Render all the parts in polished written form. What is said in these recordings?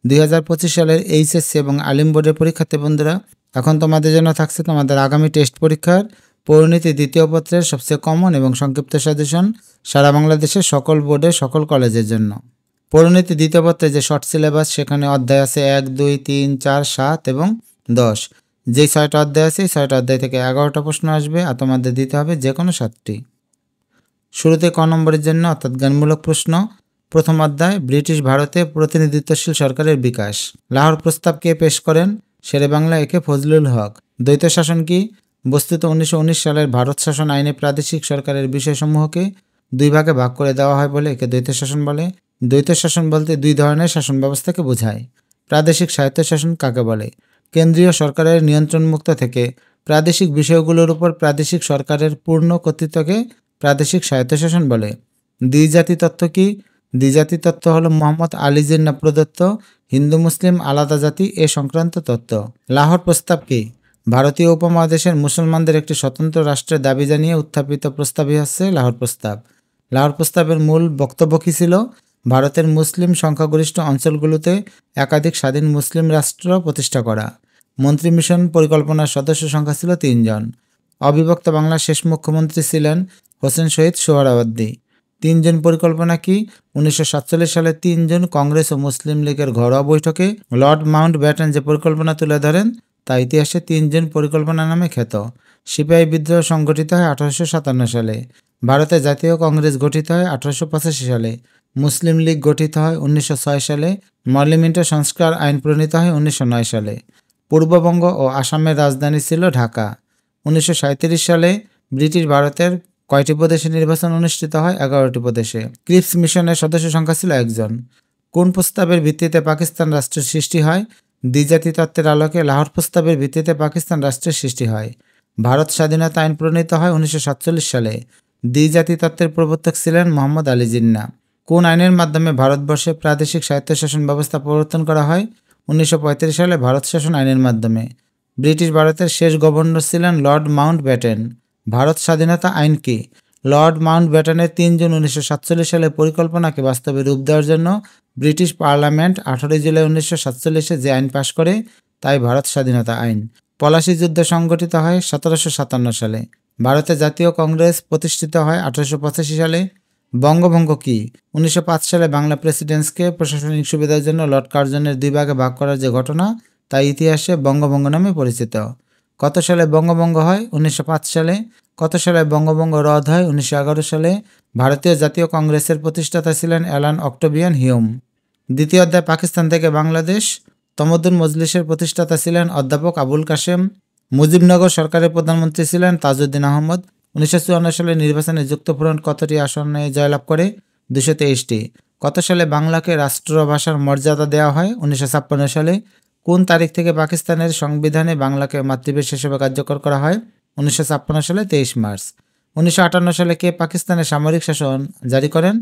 2025 সালের এইচএসসি এবং আলিম বোর্ডের পরীক্ষার্থী বন্ধুরা, এখন তোমাদের জন্য থাকছে তোমাদের আগামী টেস্ট পরীক্ষার পরিণতি দ্বিতীয় পত্রের সবচেয়ে কমন এবং সংক্ষিপ্ত সাজেশন সারা বাংলাদেশের সকল বোর্ডের সকল কলেজের জন্য। পরিণতি দ্বিতীয় পত্রে যে শর্ট সিলেবাস, সেখানে অধ্যায় আছে 1, 2, 3, 4, 7 এবং 10। যেই 6টা অধ্যায় আছে, এই 6টা অধ্যায় থেকে 11টা প্রশ্ন আসবে আর তোমাদের দিতে হবে যে কোনো 7টি। শুরুতে ক নম্বরের জন্য অর্থাৎ জ্ঞানমূলক প্রশ্ন। প্রথম অধ্যায়, ব্রিটিশ ভারতে প্রতিনিধিত্বশীল সরকারের বিকাশ। লাহোর প্রস্তাব কে পেশ করেন? শেরে বাংলা একে ফজলুল হক। দ্বৈত শাসন কি? বস্তুত 1919 সালের ভারত শাসন আইনে প্রাদেশিক সরকারের বিষয়সমূহকে দুই ভাগে ভাগ করে দেওয়া হয় বলে একে দ্বৈত শাসন বলে। দ্বৈত শাসন বলতে দুই ধরনের শাসন ব্যবস্থাকে বোঝায়। প্রাদেশিক স্বায়ত্তশাসন কাকে বলে? কেন্দ্রীয় সরকারের নিয়ন্ত্রণমুক্ত থেকে প্রাদেশিক বিষয়গুলোর উপর প্রাদেশিক সরকারের পূর্ণ কর্তৃত্বকে প্রাদেশিক স্বায়ত্তশাসন বলে। দ্বিজাতি তত্ত্ব কি? দ্বিজাতি তত্ত্ব হলো মোহাম্মদ আলী জিন্নাহ প্রদত্ত হিন্দু মুসলিম আলাদা জাতি এ সংক্রান্ত তত্ত্ব। লাহোর প্রস্তাব কি? ভারতীয় উপমহাদেশের মুসলমানদের একটি স্বতন্ত্র রাষ্ট্রের দাবি জানিয়ে উত্থাপিত প্রস্তাবই হচ্ছে লাহোর প্রস্তাব। লাহোর প্রস্তাবের মূল বক্তব্য কী ছিল? ভারতের মুসলিম সংখ্যাগরিষ্ঠ অঞ্চলগুলোতে একাধিক স্বাধীন মুসলিম রাষ্ট্র প্রতিষ্ঠা করা। মন্ত্রী মিশন পরিকল্পনার সদস্য সংখ্যা ছিল 3 জন। অবিভক্ত বাংলার শেষ মুখ্যমন্ত্রী ছিলেন হোসেন শহীদ সোহরাওয়ার্দী। 3 জন পরিকল্পনা কি? 1947 সালে 3 জন কংগ্রেস ও মুসলিম লীগের ঘরোয়া বৈঠকে লর্ড মাউন্ট ব্যাটেন যে পরিকল্পনা তুলে ধরেন তা ইতিহাসে 3 জন পরিকল্পনা নামে খ্যাত। সিপাহী বিদ্রোহ সংগঠিত হয় 1857 সালে। ভারতে জাতীয় কংগ্রেস গঠিত হয় 1885 সালে। মুসলিম লীগ গঠিত হয় 1906 সালে। পার্লামেন্টের সংস্কার আইন প্রণীত হয় 1909 সালে। পূর্ববঙ্গ ও আসামের রাজধানী ছিল ঢাকা। 1937 সালে ব্রিটিশ ভারতের কয়টি প্রদেশে নির্বাচন অনুষ্ঠিত হয়? 11টি প্রদেশে। ক্রিপস মিশনের সদস্য সংখ্যা ছিল 1 জন। কোন প্রস্তাবের ভিত্তিতে পাকিস্তান রাষ্ট্রের সৃষ্টি হয়? দ্বিজাতি তত্ত্বের আলোকে লাহোর প্রস্তাবের ভিত্তিতে পাকিস্তান রাষ্ট্রের সৃষ্টি হয়। ভারত স্বাধীনতা আইন প্রণীত হয় 1947 সালে। দ্বিজাতি তত্ত্বের প্রবর্তক ছিলেন মোহাম্মদ আলী জিন্নাহ। কোন আইনের মাধ্যমে ভারতবর্ষে প্রাদেশিক স্বায়ত্তশাসন ব্যবস্থা প্রবর্তন করা হয়? 1935 সালে ভারত শাসন আইনের মাধ্যমে। ব্রিটিশ ভারতের শেষ গভর্নর ছিলেন লর্ড মাউন্ট ব্যাটেন। ভারত স্বাধীনতা আইন কি? লর্ড মাউন্ট ব্যাটেনের 3 জুন 1947 সালে পরিকল্পনাকে বাস্তবে রূপ দেওয়ার জন্য ব্রিটিশ পার্লামেন্ট 18 জুলাই 1947 যে আইন পাশ করে তাই ভারত স্বাধীনতা আইন। পলাশী যুদ্ধ সংগঠিত হয় 1757 সালে। ভারতে জাতীয় কংগ্রেস প্রতিষ্ঠিত হয় 1885 সালে। বঙ্গভঙ্গ কি? 1905 সালে বাংলা প্রেসিডেন্সিকে প্রশাসনিক সুবিধার জন্য লর্ড কার্জনের 2 ভাগে ভাগ করার যে ঘটনা তা ইতিহাসে বঙ্গভঙ্গ নামে পরিচিত। কত সালে বঙ্গভঙ্গ হয়? 1905 সালে। কত সালে বঙ্গভঙ্গ রদ হয়? 1911 সালে। ভারতীয় জাতীয় কংগ্রেসের প্রতিষ্ঠাতা ছিলেন অ্যালান অক্টোভিয়ান হিউম। দ্বিতীয় অধ্যায়, পাকিস্তান থেকে বাংলাদেশ। তমদ্দুন মজলিসের প্রতিষ্ঠাতা ছিলেন অধ্যাপক আবুল কাশেম। মুজিবনগর সরকারের প্রধানমন্ত্রী ছিলেন তাজউদ্দিন আহমদ। 1954 সালের নির্বাচনে যুক্তফ্রন্ট কতটি আসনে জয়লাভ করে? 223টি। কত সালে বাংলাকে রাষ্ট্রভাষার মর্যাদা দেওয়া হয়? 1956 সালে। কোন তারিখ থেকে পাকিস্তানের সংবিধানে বাংলাকে মাতৃভাষা হিসেবে কার্যকর করা হয়? 1956 সালে 23 মার্চ। 1958 সালে কে পাকিস্তানের সামরিক শাসন জারি করেন?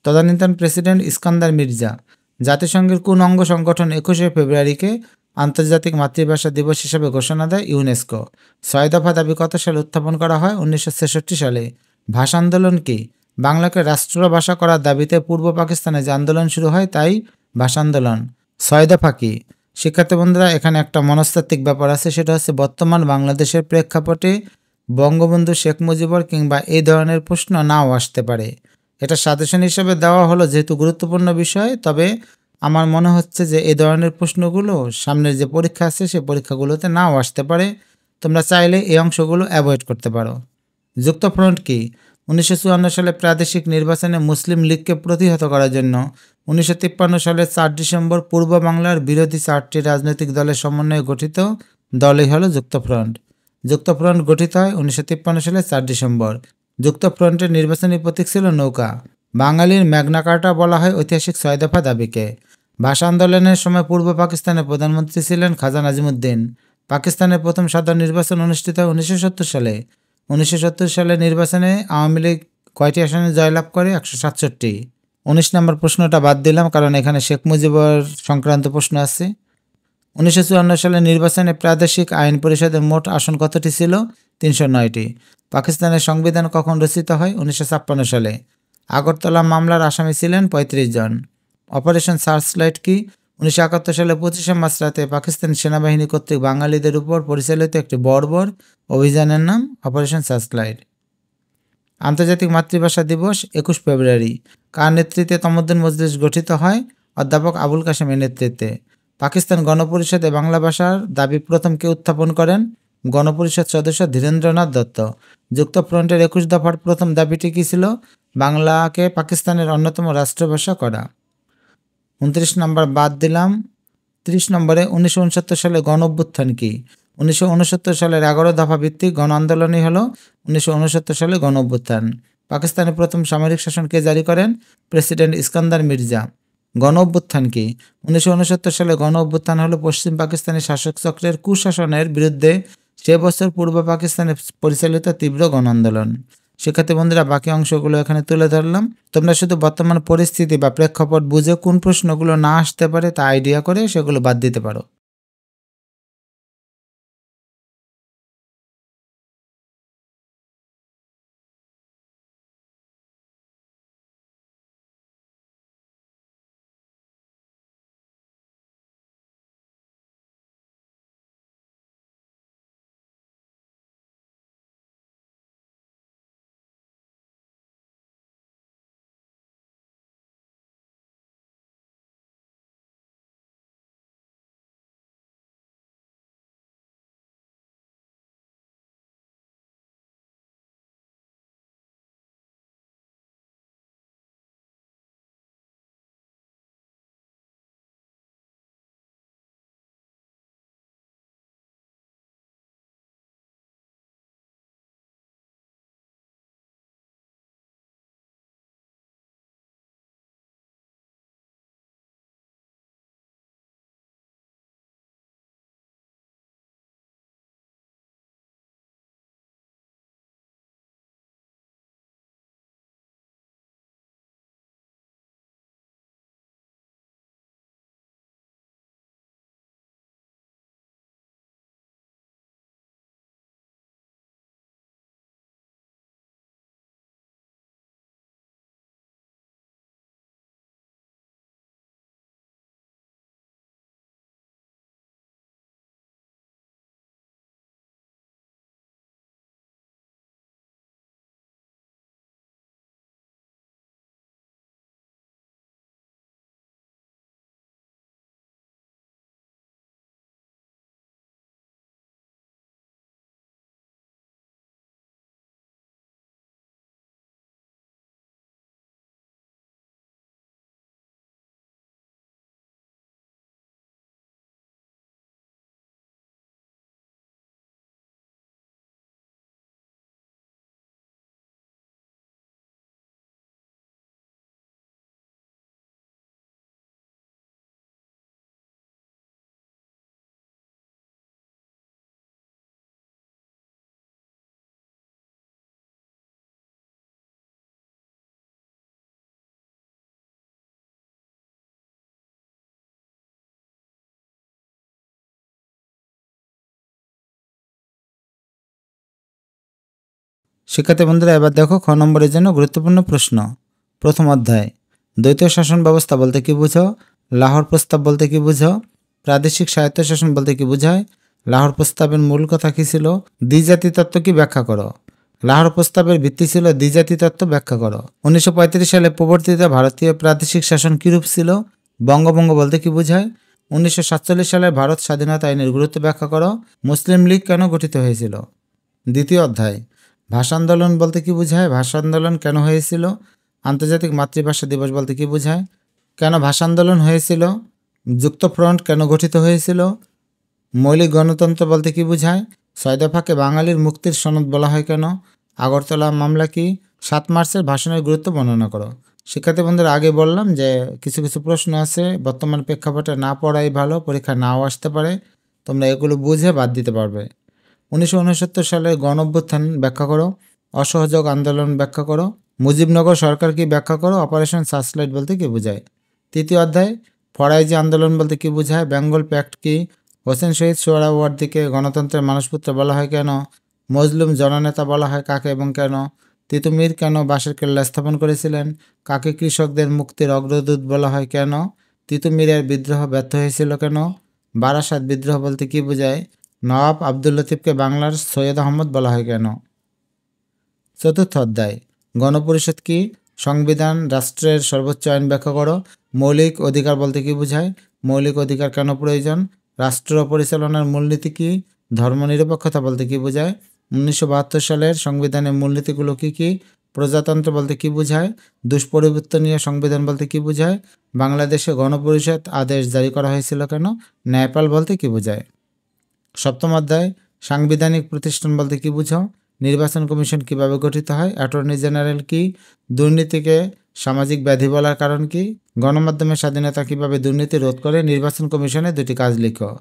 তদানীন্তন প্রেসিডেন্ট ইস্কান্দার মির্জা। জাতিসংঘের কোন অঙ্গ সংগঠন 21শে ফেব্রুয়ারিকে আন্তর্জাতিক মাতৃভাষা দিবস হিসেবে ঘোষণা দেয়? ইউনেস্কো। 6 দফা দাবি কত সালে উত্থাপন করা হয়? 1966 সালে। ভাষা আন্দোলন কি? বাংলাকে রাষ্ট্রভাষা করার দাবিতে পূর্ব পাকিস্তানে যে আন্দোলন শুরু হয় তাই ভাষা আন্দোলন। 6 দফা কি? শিক্ষার্থী বন্ধুরা, এখানে একটা মনস্তাত্ত্বিক ব্যাপার আছে, সেটা হচ্ছে বর্তমান বাংলাদেশের প্রেক্ষাপটে বঙ্গবন্ধু শেখ মুজিবর কিংবা এই ধরনের প্রশ্ন নাও আসতে পারে। এটা সাজেশন হিসেবে দেওয়া হলো যেহেতু গুরুত্বপূর্ণ বিষয়, তবে আমার মনে হচ্ছে যে এই ধরনের প্রশ্নগুলো সামনের যে পরীক্ষা আছে সেই পরীক্ষাগুলোতে নাও আসতে পারে। তোমরা চাইলে এই অংশগুলো অ্যাভয়েড করতে পারো। যুক্তফ্রন্ট কি? 1954 সালে প্রাদেশিক নির্বাচনে মুসলিম লীগকে প্রতিহত করার জন্য 1953 সালের 4 ডিসেম্বর পূর্ব বাংলার বিরোধী 4টি রাজনৈতিক দলের সমন্বয়ে গঠিত দলই হলো যুক্তফ্রন্ট। যুক্তফ্রন্ট গঠিত হয় 1953 সালের 4 ডিসেম্বর। যুক্তফ্রন্টের নির্বাচনী প্রতীক ছিল নৌকা। বাঙালির ম্যাগনা কার্টা বলা হয় ঐতিহাসিক 6 দফা দাবিকে। ভাষা আন্দোলনের সময় পূর্ব পাকিস্তানের প্রধানমন্ত্রী ছিলেন খাজা নাজিমুদ্দিন। পাকিস্তানের প্রথম সাধারণ নির্বাচন অনুষ্ঠিত হয় 1970 সালে। 1970 সালের নির্বাচনে আওয়ামী লীগ কয়টি আসনে জয়লাভ করে? 167টি। 19 নম্বর প্রশ্নটা বাদ দিলাম কারণ এখানে শেখ মুজিবর সংক্রান্ত প্রশ্ন আছে। 1954 সালের নির্বাচনে প্রাদেশিক আইন পরিষদের মোট আসন কতটি ছিল? 309টি। পাকিস্তানের সংবিধান কখন রচিত হয়? 1956 সালে। আগরতলা মামলার আসামি ছিলেন 35 জন। অপারেশন সার্চলাইট কি? 1971 সালে 25শে মার্চ রাতে পাকিস্তানি সেনাবাহিনী কর্তৃক বাঙালিদের উপর পরিচালিত একটি বর্বর অভিযানের নাম অপারেশন সার্চলাইট। আন্তর্জাতিক মাতৃভাষা দিবস 21 ফেব্রুয়ারি। কার নেতৃত্বে তমদ্দুন মজলিস গঠিত হয়? অধ্যাপক আবুল কাশেমের নেতৃত্বে। পাকিস্তান গণপরিষদে বাংলা ভাষার দাবি প্রথম কে উত্থাপন করেন? গণপরিষদ সদস্য ধীরেন্দ্রনাথ দত্ত। যুক্তফ্রন্টের 21 দফার প্রথম দাবিটি কী ছিল? বাংলাকে পাকিস্তানের অন্যতম রাষ্ট্রভাষা করা। 29 নম্বর বাদ দিলাম। 30 নম্বরে 1969 সালে গণ অভ্যুত্থান কী? 1969 সালের 11 দফা ভিত্তিক গণ আন্দোলনই হলো 1969 সালে গণ অভ্যুত্থান। পাকিস্তানের প্রথম সামরিক শাসন কে জারি করেন? প্রেসিডেন্ট ইস্কান্দার মির্জা। গণ অভ্যুত্থান কী? 1969 সালে গণ অভ্যুত্থান হলো পশ্চিম পাকিস্তানের শাসক চক্রের কুশাসনের বিরুদ্ধে সে বছর পূর্ব পাকিস্তানে পরিচালিত তীব্র গণ আন্দোলন। শিক্ষার্থী বন্ধুরা, বাকি অংশগুলো এখানে তুলে ধরলাম। তোমরা শুধু বর্তমান পরিস্থিতি বা প্রেক্ষাপট বুঝে কোন প্রশ্নগুলো না আসতে পারে তা আইডিয়া করে সেগুলো বাদ দিতে পারো। শিক্ষার্থী বন্ধুরা, এবার দেখো খ নম্বরের জন্য গুরুত্বপূর্ণ প্রশ্ন। প্রথম অধ্যায়, দ্বৈত শাসন ব্যবস্থা বলতে কী বুঝো? লাহোর প্রস্তাব বলতে কী বুঝো? প্রাদেশিক স্বায়ত্তশাসন বলতে কী বোঝায়? লাহোর প্রস্তাবের মূল কথা কী ছিল? দ্বিজাতি তত্ত্ব কি ব্যাখ্যা করো? লাহোর প্রস্তাবের ভিত্তি ছিল দ্বিজাতি তত্ত্ব, ব্যাখ্যা করো। 1935 সালে প্রবর্তিত ভারতীয় প্রাদেশিক শাসন কীরূপ ছিল? বঙ্গভঙ্গ বলতে কী বোঝায়? 1947 সালের ভারত স্বাধীনতা আইনের গুরুত্ব ব্যাখ্যা করো। মুসলিম লীগ কেন গঠিত হয়েছিল? দ্বিতীয় অধ্যায়, ভাষা আন্দোলন বলতে কী বোঝায়? ভাষা আন্দোলন কেন হয়েছিল? আন্তর্জাতিক মাতৃভাষা দিবস বলতে কী বোঝায়? কেন ভাষা আন্দোলন হয়েছিল? যুক্তফ্রন্ট কেন গঠিত হয়েছিল? মৌলিক গণতন্ত্র বলতে কী বোঝায়? 6 দফাকে বাঙালির মুক্তির সনদ বলা হয় কেন? আগরতলা মামলা কি? 7 মার্চের ভাষণের গুরুত্ব বর্ণনা করো। শিক্ষার্থী বন্ধুরা, আগে বললাম যে কিছু কিছু প্রশ্ন আছে বর্তমান প্রেক্ষাপটে না পড়াই ভালো, পরীক্ষা নাও আসতে পারে। তোমরা এগুলো বুঝে বাদ দিতে পারবে। 1969 সালের গণ অভ্যুত্থান ব্যাখ্যা করো। অসহযোগ আন্দোলন ব্যাখ্যা করো। মুজিবনগর সরকার কি ব্যাখ্যা করো। অপারেশন সার্চলাইট বলতে কী বোঝায়? তৃতীয় অধ্যায়, ফরাইজি আন্দোলন বলতে কী বোঝায়? বেঙ্গল প্যাক্ট কি? হোসেন শহীদ সোহরাওয়ার্দীকে গণতন্ত্রের মানসপুত্র বলা হয় কেন? মজলুম জননেতা বলা হয় কাকে এবং কেন? তিতুমির কেন বাঁশের কেল্লা স্থাপন করেছিলেন? কাকে কৃষকদের মুক্তির অগ্রদূত বলা হয় কেন? তিতুমিরের বিদ্রোহ ব্যর্থ হয়েছিল কেন? বারাসাত বিদ্রোহ বলতে কী বোঝায়? নবাব আব্দুল লতিফকে বাংলার সৈয়দ আহমদ বলা হয় কেন? চতুর্থ অধ্যায় গণপরিষদ কি? সংবিধান রাষ্ট্রের সর্বোচ্চ আইন ব্যাখ্যা করো। মৌলিক অধিকার বলতে কী বোঝায়? মৌলিক অধিকার কেন প্রয়োজন? রাষ্ট্র পরিচালনার মূলনীতি কী? ধর্মনিরপেক্ষতা বলতে কী বোঝায়? 1972 সালের সংবিধানের মূলনীতিগুলো কী কী? প্রজাতন্ত্র বলতে কী বোঝায়? দুষ্পরিবর্তনীয় সংবিধান বলতে কী বোঝায়? বাংলাদেশে গণপরিষদ আদেশ জারি করা হয়েছিল কেন? ন্যায়পাল বলতে কী বোঝায়? সপ্তম অধ্যায় সাংবিধানিক প্রতিষ্ঠান বলতে কী বুঝো? নির্বাচন কমিশন কিভাবে গঠিত হয়? অ্যাটর্নি জেনারেল কি? দুর্নীতিকে সামাজিক ব্যাধি বলার কারণ কি? গণমাধ্যমের স্বাধীনতা কিভাবে দুর্নীতি রোধ করে? নির্বাচন কমিশনের দুটি কাজ লিখো।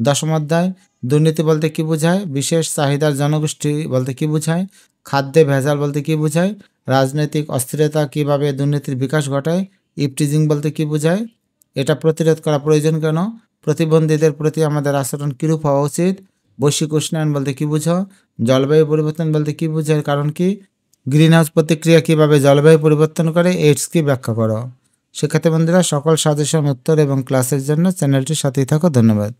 দশম অধ্যায় দুর্নীতি বলতে কী বোঝায়? বিশেষ চাহিদার জনগোষ্ঠী বলতে কী বোঝায়? খাদ্যে ভেজাল বলতে কী বোঝায়? রাজনৈতিক অস্থিরতা কিভাবে দুর্নীতির বিকাশ ঘটায়? ইপটিজিং বলতে কী বোঝায়? এটা প্রতিরোধ করা প্রয়োজন কেন? প্রতিবন্ধীদের প্রতি আমাদের আচরণ কীরূপ হওয়া উচিত? বৈশ্বিক উষ্ণায়ন বলতে কী বুঝো? জলবায়ু পরিবর্তন বলতে কী বোঝায়? কারণ কি? গ্রিনহাউস প্রতিক্রিয়া কিভাবে জলবায়ু পরিবর্তন করে? এইডস কি ব্যাখ্যা করো। শিক্ষার্থী বন্ধুরা সকল সাজেশন উত্তর এবং ক্লাসের জন্য চ্যানেলটির সাথেই থাকো। ধন্যবাদ।